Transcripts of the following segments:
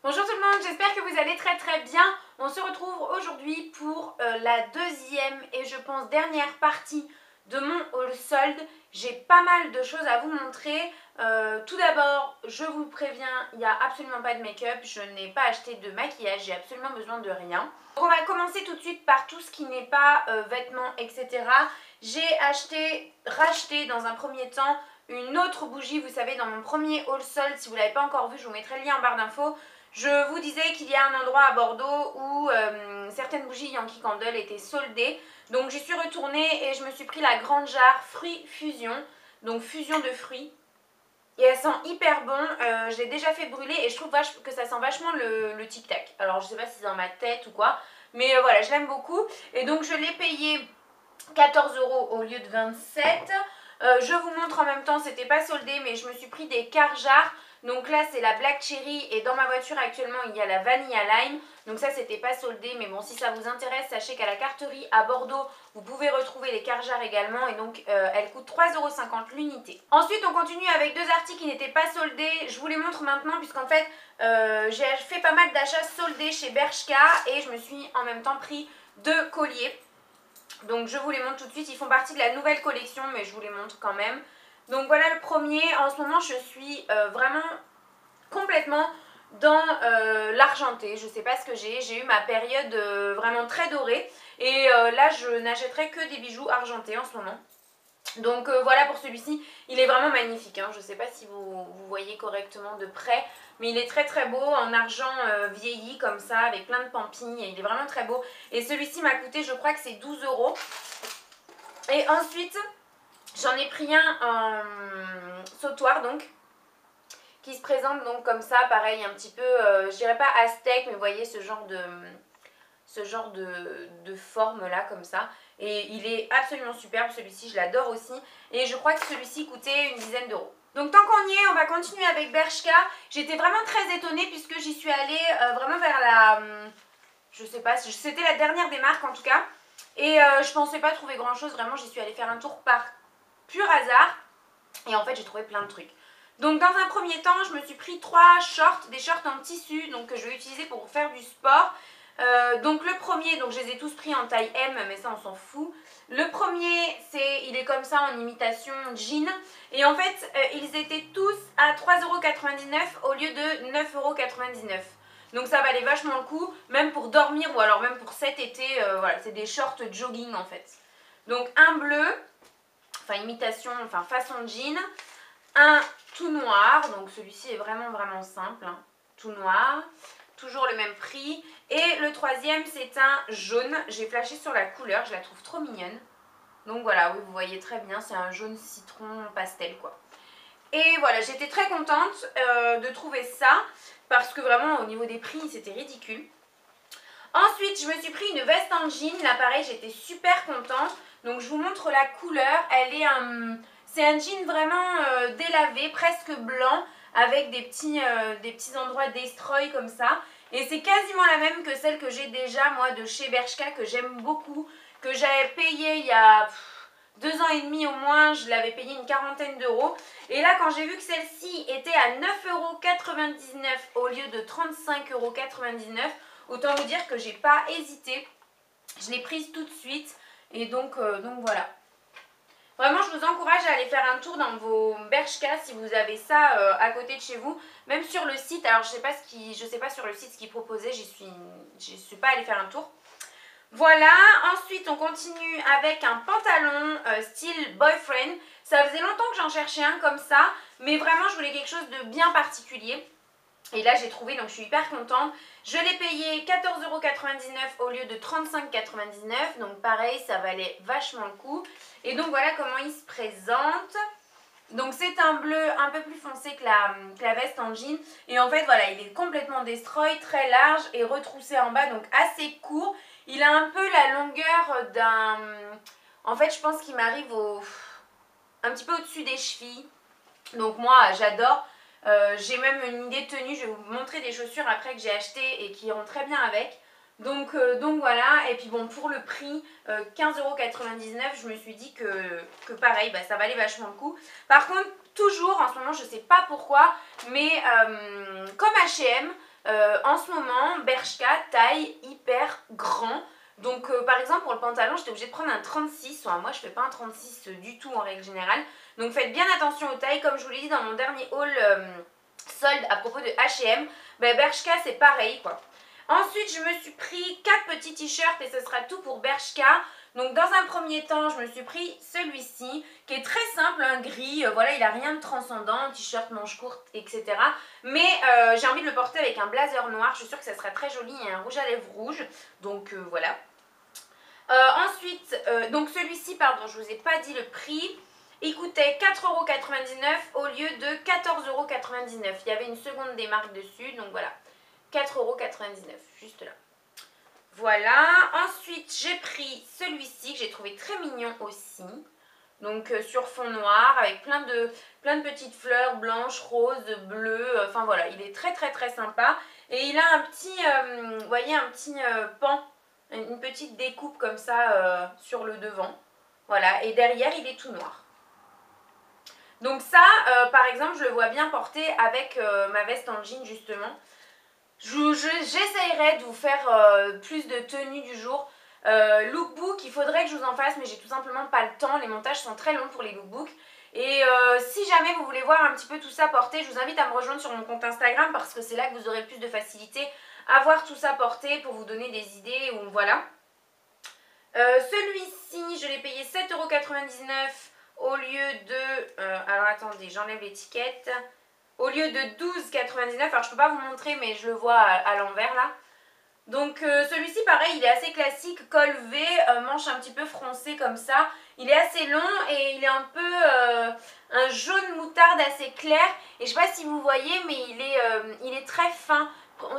Bonjour tout le monde, j'espère que vous allez très bien. On se retrouve aujourd'hui pour la deuxième et je pense dernière partie de mon haul solde. J'ai pas mal de choses à vous montrer. Tout d'abord, je vous préviens, il n'y a absolument pas de make-up. Je n'ai pas acheté de maquillage, j'ai absolument besoin de rien. Donc on va commencer tout de suite par tout ce qui n'est pas vêtements, etc. J'ai racheté dans un premier temps une autre bougie. Vous savez, dans mon premier haul solde, si vous ne l'avez pas encore vu, je vous mettrai le lien en barre d'infos. Je vous disais qu'il y a un endroit à Bordeaux où certaines bougies Yankee Candle étaient soldées. Donc j'y suis retournée et je me suis pris la grande jarre fruits fusion. Donc fusion de fruits. Et elle sent hyper bon. Je l'ai déjà fait brûler et je trouve que ça sent vachement le tic-tac. Alors je sais pas si c'est dans ma tête ou quoi. Mais voilà, je l'aime beaucoup. Et donc je l'ai payé 14 € au lieu de 27. Je vous montre en même temps, c'était pas soldé, mais je me suis pris des quarts jarres. Donc là c'est la Black Cherry et dans ma voiture actuellement il y a la Vanilla Lime. Donc ça c'était pas soldé, mais bon, si ça vous intéresse, sachez qu'à la carterie à Bordeaux vous pouvez retrouver les quarts jarres également. Et donc elles coûtent 3,50 € l'unité. Ensuite on continue avec deux articles qui n'étaient pas soldés. Je vous les montre maintenant puisqu'en fait j'ai fait pas mal d'achats soldés chez Bershka. Et je me suis en même temps pris deux colliers. Donc je vous les montre tout de suite, ils font partie de la nouvelle collection mais je vous les montre quand même. Donc voilà le premier, en ce moment je suis vraiment complètement dans l'argenté. Je sais pas ce que j'ai eu ma période vraiment très dorée. Et là je n'achèterai que des bijoux argentés en ce moment. Donc voilà pour celui-ci, il est vraiment magnifique, hein. Je ne sais pas si vous voyez correctement de près, mais il est très beau, en argent vieilli comme ça, avec plein de pampilles, et il est vraiment très beau. Et celui-ci m'a coûté, je crois que c'est 12 €. Et ensuite, j'en ai pris un en sautoir donc, qui se présente donc comme ça, pareil, un petit peu, je dirais pas aztèque, mais vous voyez ce genre de forme là comme ça. Et il est absolument superbe celui-ci, je l'adore aussi. Et je crois que celui-ci coûtait une dizaine d'euros. Donc tant qu'on y est, on va continuer avec Bershka. J'étais vraiment très étonnée puisque j'y suis allée vraiment vers la... je sais pas, c'était la dernière des marques en tout cas. Et je pensais pas trouver grand chose, vraiment j'y suis allée faire un tour par pur hasard. Et en fait j'ai trouvé plein de trucs. Donc dans un premier temps, je me suis pris trois shorts, des shorts en tissu donc que je vais utiliser pour faire du sport. Donc le premier, donc je les ai tous pris en taille M, mais ça on s'en fout. Le premier, il est comme ça en imitation jean. Et en fait, ils étaient tous à 3,99 € au lieu de 9,99 €. Donc ça valait vachement le coup, même pour dormir ou alors même pour cet été. Voilà, c'est des shorts jogging en fait. Donc un bleu, enfin imitation, enfin façon jean. Un tout noir, donc celui-ci est vraiment simple, hein, tout noir. Toujours le même prix. Et le troisième, c'est un jaune. J'ai flashé sur la couleur, je la trouve trop mignonne. Donc voilà, oui, vous voyez très bien, c'est un jaune citron pastel, quoi. Et voilà, j'étais très contente de trouver ça, parce que vraiment, au niveau des prix, c'était ridicule. Ensuite, je me suis pris une veste en jean. Là, pareil, j'étais super contente. Donc, je vous montre la couleur. C'est un jean vraiment délavé, presque blanc, avec des petits endroits destroy comme ça. Et c'est quasiment la même que celle que j'ai déjà, moi, de chez Bershka, que j'aime beaucoup, que j'avais payée il y a 2 ans et demi au moins. Je l'avais payée une quarantaine d'euros. Et là, quand j'ai vu que celle-ci était à 9,99 € au lieu de 35,99 €, autant vous dire que j'ai pas hésité. Je l'ai prise tout de suite. Et donc voilà. Vraiment, je vous encourage à aller faire un tour dans vos Bershka si vous avez ça à côté de chez vous. Même sur le site. Alors, je sais pas sur le site ce qu'ils proposaient. Je suis pas allée faire un tour. Voilà. Ensuite, on continue avec un pantalon style boyfriend. Ça faisait longtemps que j'en cherchais un comme ça. Mais vraiment, je voulais quelque chose de bien particulier. Et là j'ai trouvé, donc je suis hyper contente. Je l'ai payé 14,99 € au lieu de 35,99 €. Donc pareil, ça valait vachement le coup. Et donc voilà comment il se présente. Donc c'est un bleu un peu plus foncé que la veste en jean. Et en fait voilà, il est complètement destroy, très large et retroussé en bas, donc assez court. Il a un peu la longueur d'un... En fait je pense qu'il m'arrive un petit peu au-dessus des chevilles. Donc moi j'adore. J'ai même une idée de tenue, je vais vous montrer des chaussures après que j'ai achetées et qui iront très bien avec. Donc voilà, et puis bon, pour le prix, 15,99 €, je me suis dit que pareil, bah, ça valait vachement le coup. Par contre, toujours en ce moment, je sais pas pourquoi, mais comme H&M, en ce moment, Bershka taille hyper grand. Donc par exemple pour le pantalon j'étais obligée de prendre un 36, enfin, moi je fais pas un 36 du tout en règle générale. Donc faites bien attention aux tailles, comme je vous l'ai dit dans mon dernier haul solde à propos de H&M, Bershka c'est pareil quoi. Ensuite je me suis pris 4 petits t-shirts et ce sera tout pour Bershka. Donc dans un premier temps je me suis pris celui-ci qui est très simple, un gris, voilà il a rien de transcendant, t-shirt manche courte etc. Mais j'ai envie de le porter avec un blazer noir, je suis sûre que ça sera très joli et un rouge à lèvres rouge. Donc voilà. Ensuite, donc celui-ci, pardon, je vous ai pas dit le prix. Il coûtait 4,99 € au lieu de 14,99 €. Il y avait une seconde des marques dessus, donc voilà. 4,99 €, juste là. Voilà. Ensuite, j'ai pris celui-ci que j'ai trouvé très mignon aussi. Donc sur fond noir avec plein de petites fleurs blanches, roses, bleues. Enfin voilà, il est très très très sympa. Et il a un petit, vous voyez, un petit pan. Une petite découpe comme ça sur le devant. Voilà, et derrière il est tout noir. Donc ça, par exemple, je le vois bien porter avec ma veste en jean justement. J'essayerai de vous faire plus de tenues du jour. Lookbook, il faudrait que je vous en fasse, mais j'ai tout simplement pas le temps. Les montages sont très longs pour les lookbooks. Et si jamais vous voulez voir un petit peu tout ça porté, je vous invite à me rejoindre sur mon compte Instagram parce que c'est là que vous aurez plus de facilité à voir tout ça porté pour vous donner des idées ou voilà. Celui-ci, je l'ai payé 7,99 € au lieu de... alors attendez, j'enlève l'étiquette. Au lieu de 12,99 €. Alors je peux pas vous montrer mais je le vois à l'envers là. Donc celui-ci pareil, il est assez classique, col V, manche un petit peu froncée comme ça. Il est assez long et il est un peu un jaune moutarde assez clair. Et je sais pas si vous voyez mais il est très fin.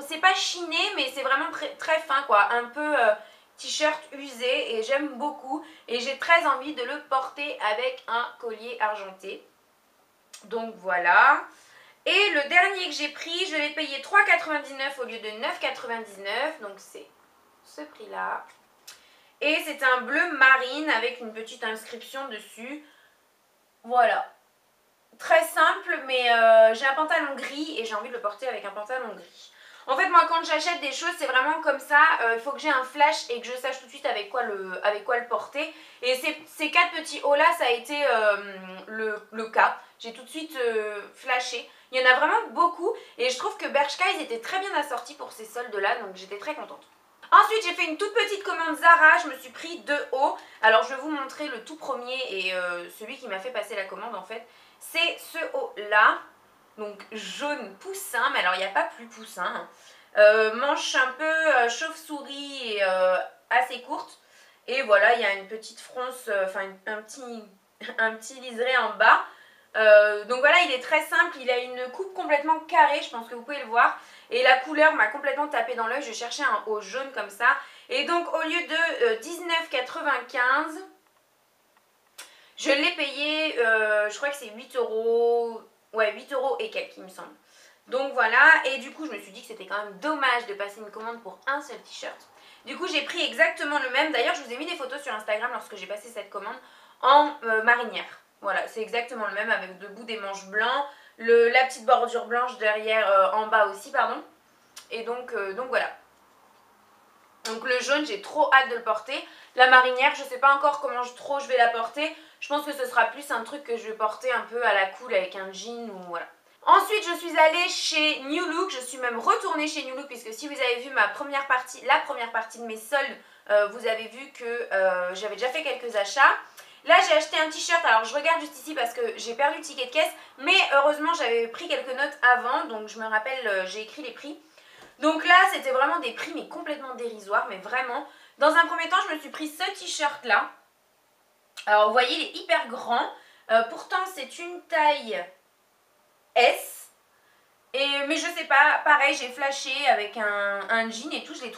C'est pas chiné mais c'est vraiment très, très fin quoi. Un peu t-shirt usé et j'aime beaucoup. Et j'ai très envie de le porter avec un collier argenté. Donc voilà. Et le dernier que j'ai pris, je l'ai payé 3,99 € au lieu de 9,99 €. Donc c'est ce prix-là. Et c'est un bleu marine avec une petite inscription dessus. Voilà. Très simple, mais j'ai un pantalon gris et j'ai envie de le porter avec un pantalon gris. En fait, moi, quand j'achète des choses, c'est vraiment comme ça. Il faut que j'ai un flash et que je sache tout de suite avec quoi le porter. Et ces 4 petits hauts-là, ça a été le cas. J'ai tout de suite flashé. Il y en a vraiment beaucoup. Et je trouve que Bershka, ils étaient très bien assortis pour ces soldes-là. Donc, j'étais très contente. Ensuite, j'ai fait une toute petite commande Zara. Je me suis pris 2 hauts. Alors, je vais vous montrer le tout premier et celui qui m'a fait passer la commande, en fait. C'est ce haut-là. Donc jaune poussin, mais alors il n'y a pas plus poussin. Manche un peu chauve-souris et assez courte. Et voilà, il y a une petite fronce, enfin un petit liseré en bas. Donc voilà, il est très simple, il a une coupe complètement carrée, je pense que vous pouvez le voir. Et la couleur m'a complètement tapé dans l'œil, je cherchais un haut jaune comme ça. Et donc au lieu de 19,95 €, je l'ai payé, je crois que c'est 8 €. Ouais, 8 € et quelques, il me semble. Donc voilà, et du coup, je me suis dit que c'était quand même dommage de passer une commande pour un seul t-shirt. Du coup, j'ai pris exactement le même. D'ailleurs, je vous ai mis des photos sur Instagram lorsque j'ai passé cette commande en marinière. Voilà, c'est exactement le même avec debout des manches blancs, la petite bordure blanche derrière, en bas aussi, pardon. Et donc voilà. Donc le jaune, j'ai trop hâte de le porter. La marinière, je sais pas encore comment je vais la porter. Je pense que ce sera plus un truc que je vais porter un peu à la cool avec un jean ou voilà. Ensuite, je suis allée chez New Look. Je suis même retournée chez New Look puisque si vous avez vu la première partie de mes soldes, vous avez vu que j'avais déjà fait quelques achats. Là, j'ai acheté un t-shirt. Alors, je regarde juste ici parce que j'ai perdu le ticket de caisse. Mais heureusement, j'avais pris quelques notes avant. Donc, je me rappelle, j'ai écrit les prix. Donc là, c'était vraiment des prix mais complètement dérisoires. Mais vraiment, dans un premier temps, je me suis pris ce t-shirt là. Alors, vous voyez, il est hyper grand. Pourtant, c'est une taille S. Mais je sais pas, pareil, j'ai flashé avec un jean et tout. Je l'ai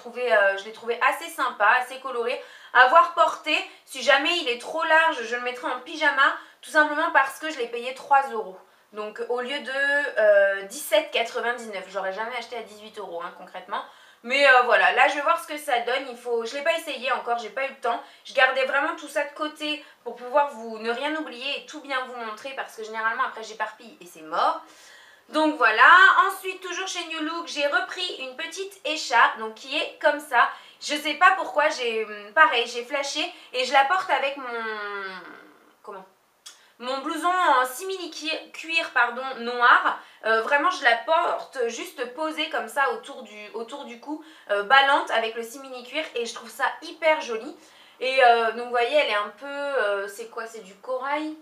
trouvé assez sympa, assez coloré. À voir porter. Si jamais il est trop large, je le mettrai en pyjama. Tout simplement parce que je l'ai payé 3 €. Donc au lieu de 17,99 €. J'aurais jamais acheté à 18 € hein, concrètement. Mais voilà, là je vais voir ce que ça donne. Je ne l'ai pas essayé encore, j'ai pas eu le temps. Je gardais vraiment tout ça de côté pour pouvoir ne rien oublier et tout bien vous montrer parce que généralement après j'éparpille et c'est mort. Donc voilà, ensuite toujours chez New Look, j'ai repris une petite écharpe donc qui est comme ça. Je sais pas pourquoi, pareil, j'ai flashé et je la porte avec mon blouson en simili-cuir pardon, noir. Vraiment je la porte juste posée comme ça autour du cou, ballante avec le simili-cuir et je trouve ça hyper joli. Et donc vous voyez elle est un peu, c'est quoi, c'est du corail?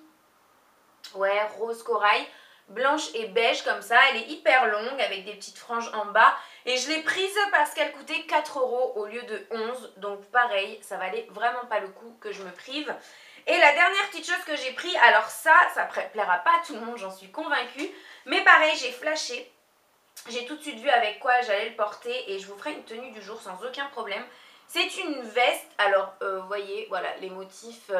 Ouais, rose corail, blanche et beige comme ça. Elle est hyper longue avec des petites franges en bas. Et je l'ai prise parce qu'elle coûtait 4 € au lieu de 11. Donc pareil, ça valait vraiment pas le coup que je me prive. Et la dernière petite chose que j'ai pris, alors ça plaira pas à tout le monde, j'en suis convaincue. Mais pareil, j'ai flashé. J'ai tout de suite vu avec quoi j'allais le porter et je vous ferai une tenue du jour sans aucun problème. C'est une veste, alors vous voyez, voilà les motifs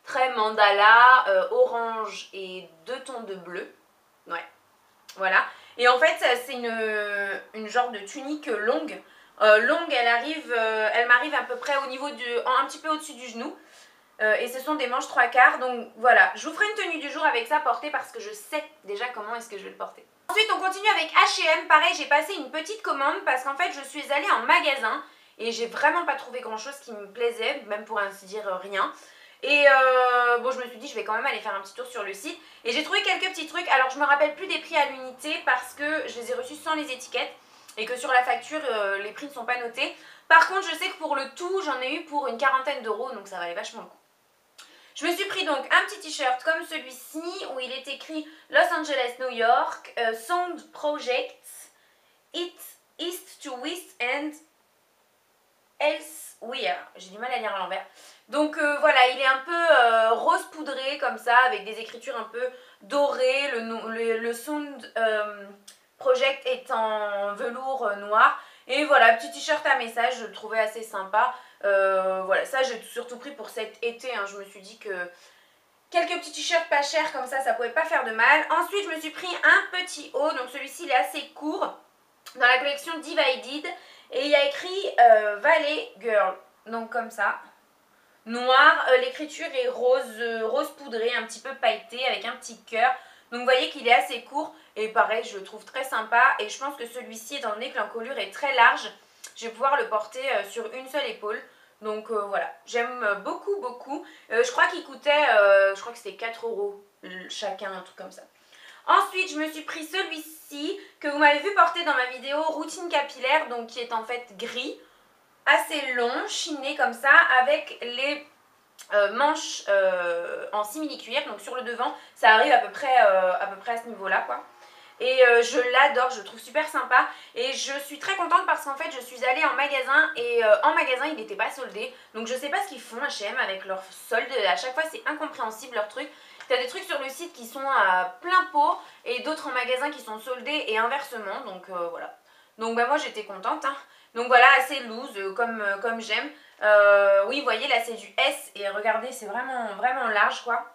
très mandala, orange et 2 tons de bleu. Ouais, voilà. Et en fait, c'est une genre de tunique longue. Longue, elle m'arrive à peu près au niveau un petit peu au-dessus du genou. Et ce sont des manches 3/4. Donc voilà, je vous ferai une tenue du jour avec ça portée parce que je sais déjà comment est-ce que je vais le porter. Ensuite, on continue avec H&M. Pareil, j'ai passé une petite commande parce qu'en fait, je suis allée en magasin et j'ai vraiment pas trouvé grand-chose qui me plaisait, même pour ainsi dire rien. Et bon, je me suis dit, je vais quand même aller faire un petit tour sur le site. Et j'ai trouvé quelques petits trucs. Alors, je me rappelle plus des prix à l'unité parce que je les ai reçus sans les étiquettes et que sur la facture, les prix ne sont pas notés. Par contre, je sais que pour le tout, j'en ai eu pour une quarantaine d'euros, donc ça valait vachement le coup. Je me suis pris donc un petit t-shirt comme celui-ci où il est écrit Los Angeles, New York, Sound Projects, East to West and Elsewhere. J'ai du mal à lire à l'envers. Donc voilà, il est un peu rose poudré comme ça avec des écritures un peu dorées. Le Sound Project est en velours noir. Et voilà, petit t-shirt à message, je le trouvais assez sympa. Voilà, ça j'ai surtout pris pour cet été, hein. Je me suis dit que quelques petits t-shirts pas chers comme ça pouvait pas faire de mal. Ensuite, je me suis pris un petit haut, donc celui-ci il est assez court, dans la collection Divided. Et il y a écrit Valley Girl, donc comme ça. Noir, l'écriture est rose poudré, un petit peu pailleté avec un petit cœur. Donc vous voyez qu'il est assez court et pareil, je le trouve très sympa. Et je pense que celui-ci, étant donné que l'encolure est très large, je vais pouvoir le porter sur une seule épaule. Donc voilà, j'aime beaucoup, beaucoup. Je crois qu'il coûtait, je crois que c'était 4 € chacun, un truc comme ça. Ensuite, je me suis pris celui-ci que vous m'avez vu porter dans ma vidéo routine capillaire, donc qui est en fait gris, assez long, chiné comme ça, avec les manches en simili-cuir. Donc sur le devant, ça arrive à peu près à ce niveau-là, quoi. Et je l'adore, je le trouve super sympa. Et je suis très contente parce qu'en fait, je suis allée en magasin et en magasin, il n'était pas soldé. Donc je sais pas ce qu'ils font H&M avec leurs soldes. À chaque fois, c'est incompréhensible leur truc. Tu as des trucs sur le site qui sont à plein pot et d'autres en magasin qui sont soldés et inversement. Donc voilà. Donc bah, moi, j'étais contente, hein. Donc voilà, assez loose, comme j'aime. Oui, vous voyez, là, c'est du S. Et regardez, c'est vraiment, vraiment large, quoi.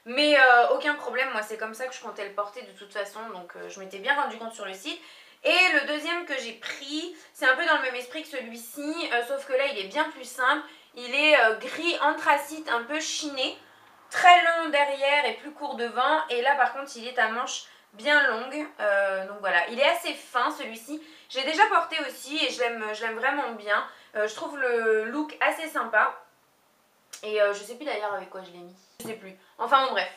Mais aucun problème, moi c'est comme ça que je comptais le porter de toute façon, donc je m'étais bien rendu compte sur le site. Et le deuxième que j'ai pris, c'est un peu dans le même esprit que celui-ci, sauf que là il est bien plus simple. Il est gris anthracite, un peu chiné, très long derrière et plus court devant. Et là par contre il est à manches bien longues, donc voilà. Il est assez fin celui-ci, j'ai déjà porté aussi et je l'aime vraiment bien. Je trouve le look assez sympa. Et je sais plus d'ailleurs avec quoi je l'ai mis. Je sais plus. Enfin bon bref.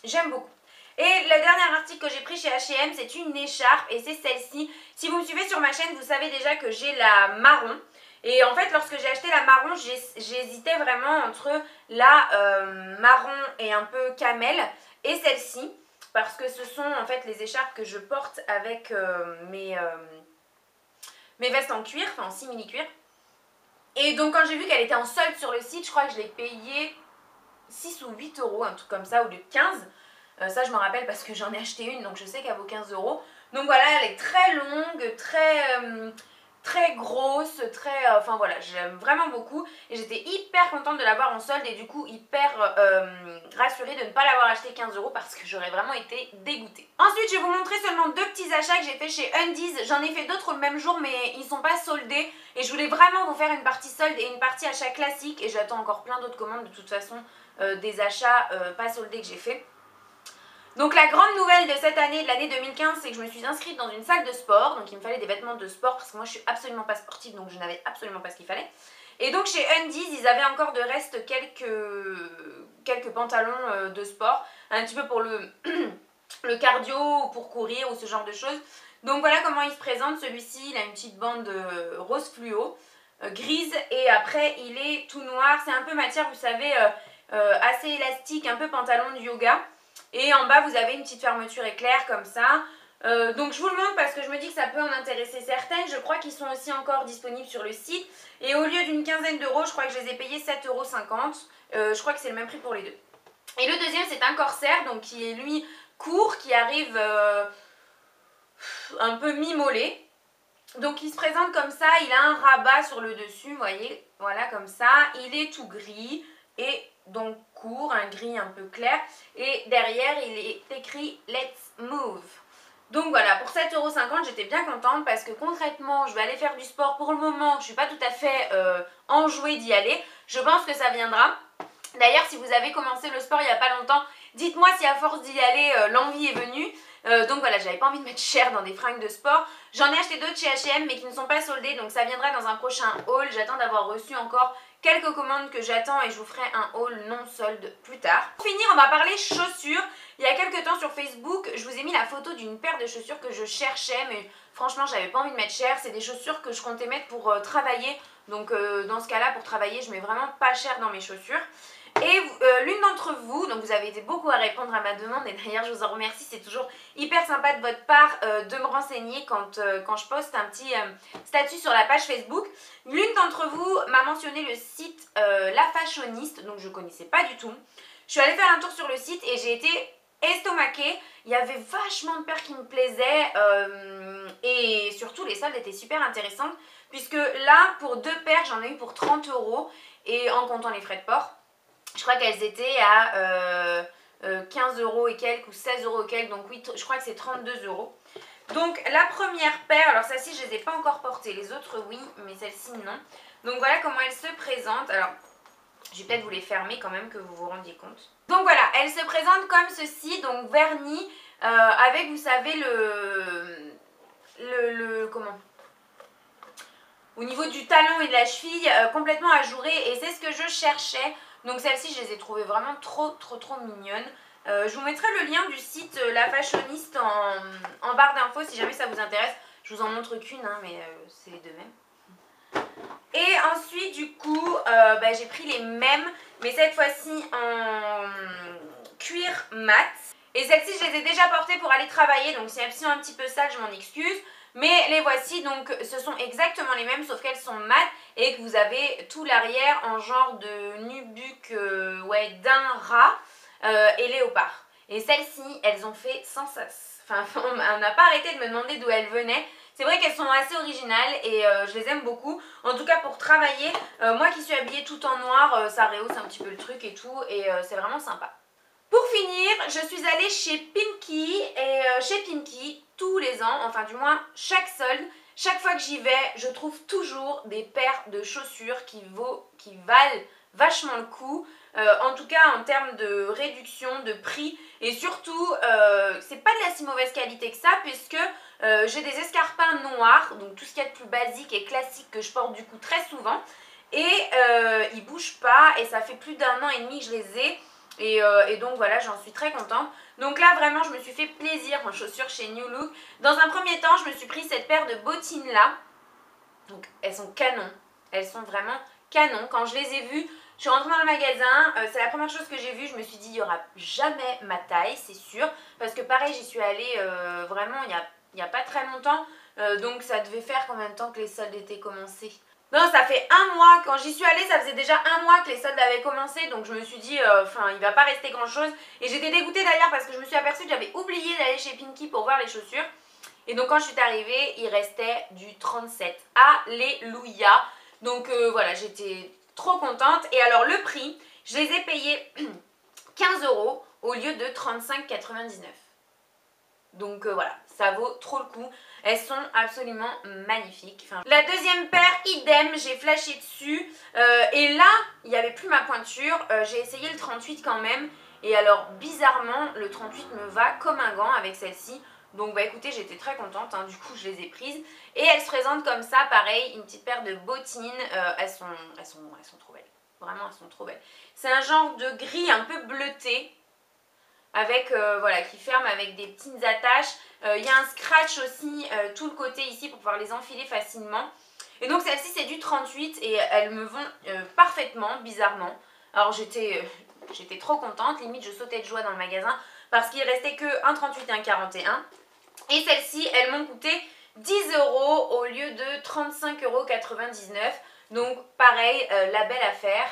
J'aime beaucoup. Et le dernier article que j'ai pris chez H&M, c'est une écharpe et c'est celle-ci. Si vous me suivez sur ma chaîne, vous savez déjà que j'ai la marron. Et en fait, lorsque j'ai acheté la marron, j'hésitais vraiment entre la marron et un peu camel et celle-ci. Parce que ce sont en fait les écharpes que je porte avec mes vestes en cuir, enfin en simili-cuir. Et donc quand j'ai vu qu'elle était en solde sur le site, je crois que je l'ai payée 6 ou 8 €, un truc comme ça, au lieu de 15. Ça je me rappelle parce que j'en ai acheté une, donc je sais qu'elle vaut 15 €. Donc voilà, elle est très longue, très grosse, enfin voilà, j'aime vraiment beaucoup. Et j'étais hyper contente de l'avoir en solde et du coup hyper rassurée de ne pas l'avoir acheté 15 € parce que j'aurais vraiment été dégoûtée. Ensuite, je vais vous montrer seulement deux petits achats que j'ai fait chez Undies. J'en ai fait d'autres le même jour mais ils sont pas soldés. Et je voulais vraiment vous faire une partie solde et une partie achat classique. Et j'attends encore plein d'autres commandes de toute façon, des achats pas soldés que j'ai fait. Donc la grande nouvelle de cette année, de l'année 2015, c'est que je me suis inscrite dans une salle de sport. Donc il me fallait des vêtements de sport parce que moi je suis absolument pas sportive, donc je n'avais absolument pas ce qu'il fallait. Et donc chez Undies, ils avaient encore de reste quelques pantalons de sport, un petit peu pour le, le cardio ou pour courir ou ce genre de choses. Donc voilà comment il se présente. Celui-ci, il a une petite bande rose fluo, grise, et après il est tout noir. C'est un peu matière, vous savez, assez élastique, un peu pantalon de yoga. Et en bas vous avez une petite fermeture éclair comme ça. Donc je vous le montre parce que je me dis que ça peut en intéresser certaines. Je crois qu'ils sont aussi encore disponibles sur le site. Et au lieu d'une quinzaine d'euros, je crois que je les ai payés 7,50 €. Je crois que c'est le même prix pour les deux. Et le deuxième, c'est un corsaire, donc qui est lui court, qui arrive un peu mi-mollet. Donc il se présente comme ça, il a un rabat sur le dessus, vous voyez, voilà comme ça. Il est tout gris et donc court, un gris un peu clair. Et derrière, il est écrit « Let's move ». Donc voilà, pour 7,50 € j'étais bien contente parce que concrètement, je vais aller faire du sport pour le moment. Je ne suis pas tout à fait enjouée d'y aller. Je pense que ça viendra. D'ailleurs, si vous avez commencé le sport il n'y a pas longtemps, dites-moi si à force d'y aller, l'envie est venue. Donc voilà, j'avais pas envie de mettre cher dans des fringues de sport. J'en ai acheté d'autres chez H&M mais qui ne sont pas soldées, donc ça viendra dans un prochain haul. J'attends d'avoir reçu encore quelques commandes que j'attends et je vous ferai un haul non solde plus tard. Pour finir, on va parler chaussures. Il y a quelques temps sur Facebook, je vous ai mis la photo d'une paire de chaussures que je cherchais, mais franchement j'avais pas envie de mettre cher. C'est des chaussures que je comptais mettre pour travailler. Donc dans ce cas-là, pour travailler, je mets vraiment pas cher dans mes chaussures. Et l'une d'entre vous, donc vous avez été beaucoup à répondre à ma demande et d'ailleurs je vous en remercie, c'est toujours hyper sympa de votre part de me renseigner quand je poste un petit statut sur la page Facebook. L'une d'entre vous m'a mentionné le site La Fashioniste, donc je ne connaissais pas du tout. Je suis allée faire un tour sur le site et j'ai été estomaquée. Il y avait vachement de paires qui me plaisaient et surtout les soldes étaient super intéressantes puisque là pour deux paires j'en ai eu pour 30 € et en comptant les frais de port. Je crois qu'elles étaient à 15 € et quelques ou 16 € et quelques, donc oui, je crois que c'est 32 €. Donc la première paire, alors celle-ci je ne les ai pas encore portées, les autres oui, mais celle-ci non. Donc voilà comment elles se présentent. Alors je vais peut-être vous les fermer quand même que vous vous rendiez compte. Donc voilà, elles se présentent comme ceci, donc vernis, avec vous savez comment, au niveau du talon et de la cheville, complètement ajouré, et c'est ce que je cherchais. Donc celles-ci, je les ai trouvées vraiment trop mignonnes. Je vous mettrai le lien du site La Fashioniste en barre d'infos si jamais ça vous intéresse. Je vous en montre qu'une, hein, mais c'est les deux mêmes. Et ensuite, du coup, j'ai pris les mêmes, mais cette fois-ci en cuir mat. Et celles-ci, je les ai déjà portées pour aller travailler, donc si elles sont un petit peu sales, je m'en excuse. Mais les voici, donc ce sont exactement les mêmes, sauf qu'elles sont mates et que vous avez tout l'arrière en genre de nubuck, d'un rat et léopard. Et celles-ci, elles ont fait sensation. Enfin, on n'a pas arrêté de me demander d'où elles venaient. C'est vrai qu'elles sont assez originales et je les aime beaucoup. En tout cas pour travailler, moi qui suis habillée tout en noir, ça rehausse un petit peu le truc et tout et c'est vraiment sympa. Pour finir, je suis allée chez Pimkie et chez Pimkie, tous les ans, enfin du moins chaque solde, chaque fois que j'y vais, je trouve toujours des paires de chaussures qui valent vachement le coup. En tout cas en termes de réduction, de prix et surtout, c'est pas de la si mauvaise qualité que ça puisque j'ai des escarpins noirs, donc tout ce qu'il y a de plus basique et classique que je porte du coup très souvent. Et ils bougent pas et ça fait plus d'1 an et demi que je les ai. Et donc voilà, j'en suis très contente. Donc là vraiment je me suis fait plaisir en chaussures chez New Look. Dans un premier temps je me suis pris cette paire de bottines là. Donc elles sont canon. Elles sont vraiment canon. Quand je les ai vues, je suis rentrée dans le magasin. C'est la première chose que j'ai vue. Je me suis dit il n'y aura jamais ma taille, c'est sûr. Parce que pareil j'y suis allée vraiment il n'y a pas très longtemps. Donc ça devait faire combien de temps que les soldes étaient commencés? Non, ça fait 1 mois, quand j'y suis allée, ça faisait déjà 1 mois que les soldes avaient commencé, donc je me suis dit, il va pas rester grand chose. Et j'étais dégoûtée d'ailleurs parce que je me suis aperçue que j'avais oublié d'aller chez Pimkie pour voir les chaussures. Et donc quand je suis arrivée, il restait du 37. Alléluia. Donc voilà, j'étais trop contente. Et alors le prix, je les ai payés 15 € au lieu de 35,99 €. Donc voilà, ça vaut trop le coup. Elles sont absolument magnifiques. Enfin, la deuxième paire, idem, j'ai flashé dessus. Et là, il n'y avait plus ma pointure. J'ai essayé le 38 quand même. Et alors bizarrement le 38 me va comme un gant avec celle-ci. Donc bah écoutez, j'étais très contente, hein, du coup je les ai prises. Et elles se présentent comme ça, pareil, une petite paire de bottines, elles sont trop belles. Vraiment, elles sont trop belles. C'est un genre de gris un peu bleuté, avec, voilà, qui ferme avec des petites attaches. Il y a un scratch aussi, tout le côté ici, pour pouvoir les enfiler facilement. Et donc celle-ci c'est du 38 et elles me vont parfaitement, bizarrement. Alors j'étais trop contente, limite je sautais de joie dans le magasin, parce qu'il restait que un 38 et un 41. Et celles-ci, elles m'ont coûté 10 € au lieu de 35,99 €. Donc pareil, la belle affaire.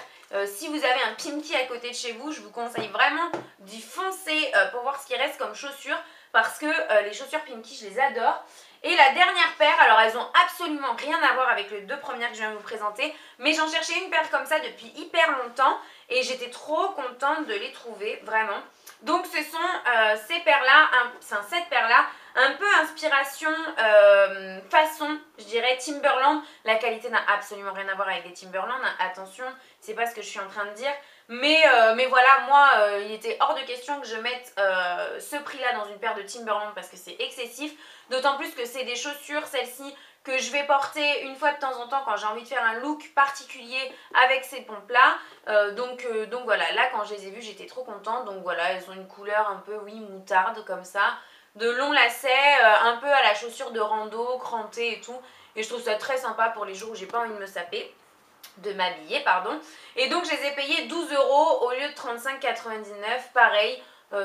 Si vous avez un Pimkie à côté de chez vous, je vous conseille vraiment d'y foncer pour voir ce qui reste comme chaussures. Parce que les chaussures Pimkie, je les adore. Et la dernière paire, alors elles ont absolument rien à voir avec les deux premières que je viens de vous présenter. Mais j'en cherchais une paire comme ça depuis hyper longtemps. Et j'étais trop contente de les trouver, vraiment. Donc ce sont ces paires-là, cette paire-là, un peu inspiration façon, je dirais Timberland. La qualité n'a absolument rien à voir avec des Timberland, hein. Attention, c'est pas ce que je suis en train de dire. Mais voilà, moi, il était hors de question que je mette ce prix-là dans une paire de Timberland parce que c'est excessif. D'autant plus que c'est des chaussures, celles-ci, que je vais porter une fois de temps en temps quand j'ai envie de faire un look particulier avec ces pompes-là. Donc voilà, là quand je les ai vues, j'étais trop contente. Donc voilà, elles ont une couleur un peu, oui, moutarde comme ça. De longs lacets, un peu à la chaussure de rando, crantée et tout. Et je trouve ça très sympa pour les jours où j'ai pas envie de me saper. De m'habiller, pardon. Et donc je les ai payés 12 € au lieu de 35,99 €. Pareil,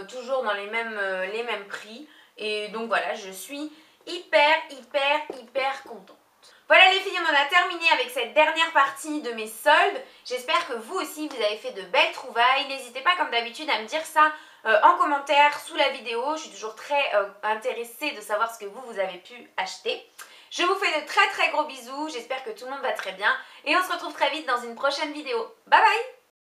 toujours dans les mêmes prix. Et donc voilà, je suis hyper contente. Voilà les filles, on en a terminé avec cette dernière partie de mes soldes. J'espère que vous aussi vous avez fait de belles trouvailles. N'hésitez pas comme d'habitude à me dire ça en commentaire sous la vidéo. Je suis toujours très intéressée de savoir ce que vous avez pu acheter. Je vous fais de très gros bisous, j'espère que tout le monde va très bien et on se retrouve très vite dans une prochaine vidéo. Bye bye!